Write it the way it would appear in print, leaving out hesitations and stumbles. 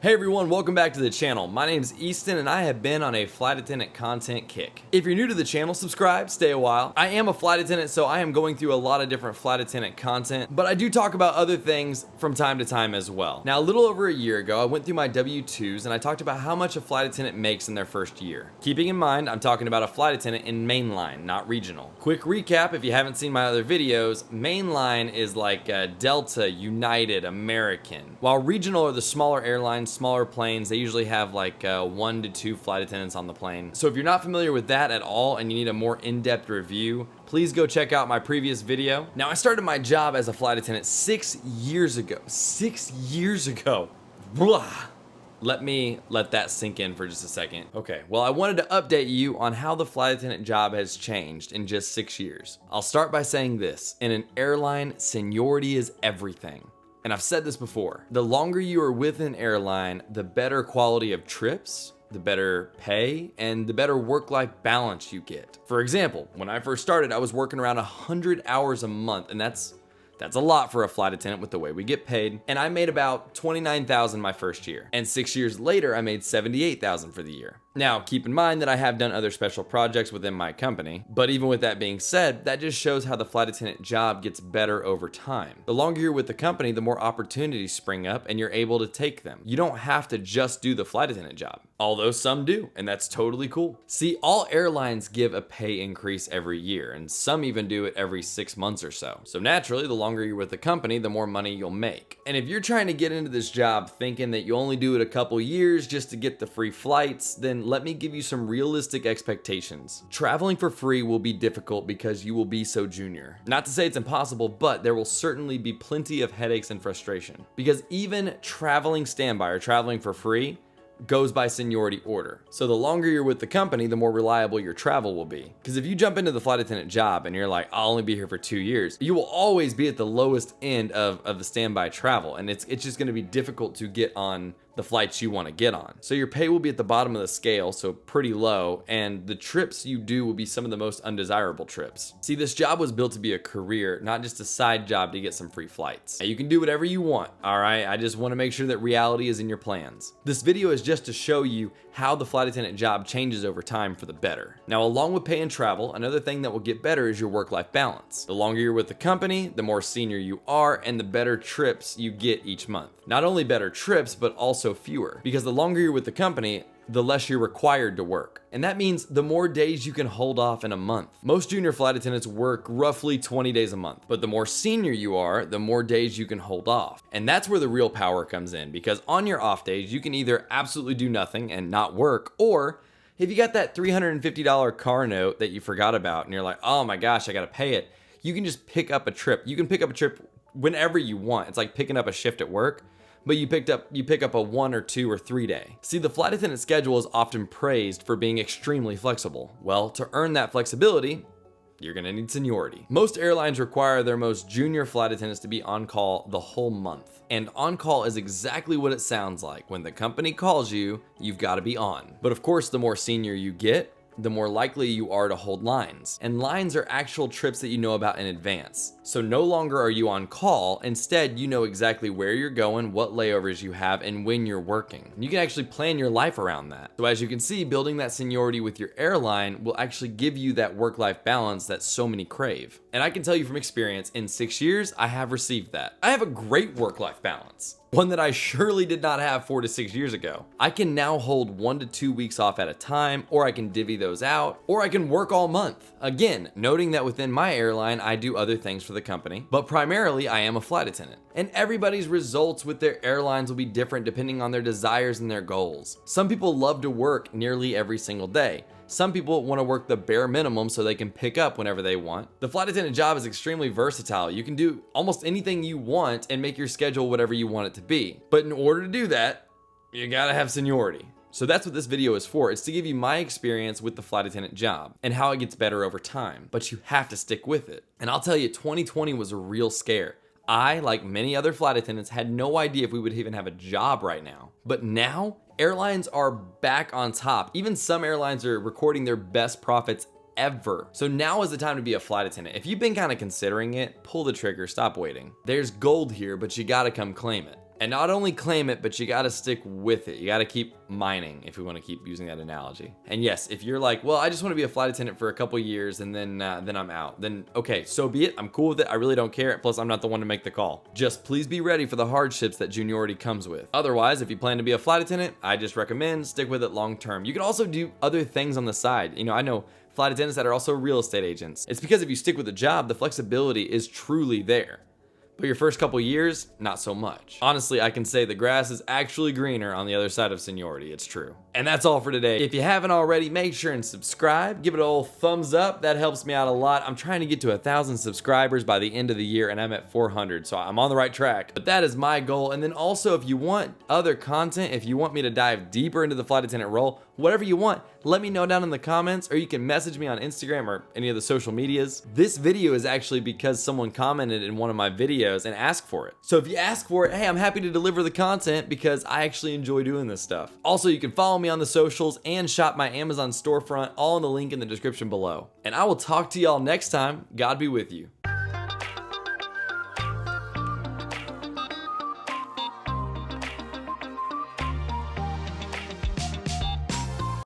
Hey everyone, welcome back to the channel. My name is Easton and I have been on a flight attendant content kick. If you're new to the channel, subscribe, stay a while. I am a flight attendant, so I am going through a lot of different flight attendant content, but I do talk about other things from time to time as well. Now, a little over a year ago, I went through my W-2s and I talked about how much a flight attendant makes in their first year. Keeping in mind, I'm talking about a flight attendant in mainline, not regional. Quick recap, if you haven't seen my other videos, mainline is like Delta, United, American, while regional are the smaller airlines, smaller planes. They usually have like 1 to 2 flight attendants on the plane. So if you're not familiar with that at all and you need a more in-depth review, please go check out my previous video. Now, I started my job as a flight attendant 6 years ago. 6 years ago. Blah. Let that sink in for just a second. Okay, well, I wanted to update you on how the flight attendant job has changed in just 6 years. I'll start by saying this: in an airline, seniority is everything. And I've said this before, the longer you are with an airline, the better quality of trips, the better pay, and the better work-life balance you get. For example, when I first started, I was working around 100 hours a month, and that's a lot for a flight attendant with the way we get paid. And I made about $29,000 my first year. And 6 years later, I made $78,000 for the year. Now, keep in mind that I have done other special projects within my company, but even with that being said, that just shows how the flight attendant job gets better over time. The longer you're with the company, the more opportunities spring up and you're able to take them. You don't have to just do the flight attendant job, although some do, and that's totally cool. See, all airlines give a pay increase every year, and some even do it every 6 months or so. So naturally, the longer you're with the company, the more money you'll make. And if you're trying to get into this job thinking that you only do it a couple years just to get the free flights, then let me give you some realistic expectations. Traveling for free will be difficult because you will be so junior. Not to say it's impossible, but there will certainly be plenty of headaches and frustration. Because even traveling standby or traveling for free goes by seniority order. So the longer you're with the company, the more reliable your travel will be. Because if you jump into the flight attendant job and you're like, I'll only be here for 2 years, you will always be at the lowest end of the standby travel. And it's just gonna be difficult to get on the flights you want to get on. So your pay will be at the bottom of the scale, so pretty low, and the trips you do will be some of the most undesirable trips. See, this job was built to be a career, not just a side job to get some free flights. Now, you can do whatever you want, all right? I just want to make sure that reality is in your plans. This video is just to show you how the flight attendant job changes over time for the better. Now, along with pay and travel, another thing that will get better is your work-life balance. The longer you're with the company, the more senior you are, and the better trips you get each month. Not only better trips, but also fewer, because the longer you're with the company, the less you're required to work. And that means the more days you can hold off in a month. Most junior flight attendants work roughly 20 days a month, but the more senior you are, the more days you can hold off. And that's where the real power comes in, because on your off days, you can either absolutely do nothing and not work, or if you got that $350 car note that you forgot about and you're like, oh my gosh, I gotta pay it, you can just pick up a trip. You can pick up a trip whenever you want. It's like picking up a shift at work, but you pick up a 1 or 2 or 3 day. See, the flight attendant schedule is often praised for being extremely flexible. Well, to earn that flexibility, you're gonna need seniority. Most airlines require their most junior flight attendants to be on call the whole month. And on call is exactly what it sounds like. When the company calls you, you've gotta be on. But of course, the more senior you get, the more likely you are to hold lines. And lines are actual trips that you know about in advance. So no longer are you on call, instead you know exactly where you're going, what layovers you have, and when you're working. You can actually plan your life around that. So as you can see, building that seniority with your airline will actually give you that work-life balance that so many crave. And I can tell you from experience, in 6 years, I have received that. I have a great work-life balance. One that I surely did not have 4 to 6 years ago. I can now hold 1 to 2 weeks off at a time, or I can divvy those out, or I can work all month. Again, noting that within my airline, I do other things for the company, but primarily I am a flight attendant. And everybody's results with their airlines will be different depending on their desires and their goals. Some people love to work nearly every single day. Some people want to work the bare minimum so they can pick up whenever they want. The flight attendant job is extremely versatile. You can do almost anything you want and make your schedule whatever you want it to be. But in order to do that, you gotta have seniority. So that's what this video is for. It's to give you my experience with the flight attendant job and how it gets better over time. But you have to stick with it. And I'll tell you, 2020 was a real scare. I, like many other flight attendants, had no idea if we would even have a job right now. But now, airlines are back on top. Even some airlines are recording their best profits ever. So now is the time to be a flight attendant. If you've been kind of considering it, pull the trigger, stop waiting. There's gold here, but you gotta come claim it. And not only claim it, but you gotta stick with it. You gotta keep mining, if we wanna keep using that analogy. And yes, if you're like, well, I just wanna be a flight attendant for a couple years and then I'm out, then okay, so be it. I'm cool with it. I really don't care. Plus, I'm not the one to make the call. Just please be ready for the hardships that Juniority comes with. Otherwise, if you plan to be a flight attendant, I just recommend stick with it long term. You can also do other things on the side. You know, I know flight attendants that are also real estate agents. It's because if you stick with the job, the flexibility is truly there. But your first couple years, not so much. Honestly, I can say the grass is actually greener on the other side of Seniority. It's true. And that's all for today. If you haven't already, make sure and subscribe. Give it a old thumbs up. That helps me out a lot. I'm trying to get to 1,000 subscribers by the end of the year, and I'm at 400, so I'm on the right track. But that is my goal. And then also, if you want other content, if you want me to dive deeper into the flight attendant role, whatever you want, let me know down in the comments, or you can message me on Instagram or any of the social medias. This video is actually because someone commented in one of my videos and asked for it. So if you ask for it, hey, I'm happy to deliver the content because I actually enjoy doing this stuff. Also, you can follow me on the socials and shop my Amazon storefront, all in the link in the description below. And I will talk to y'all next time. God be with you.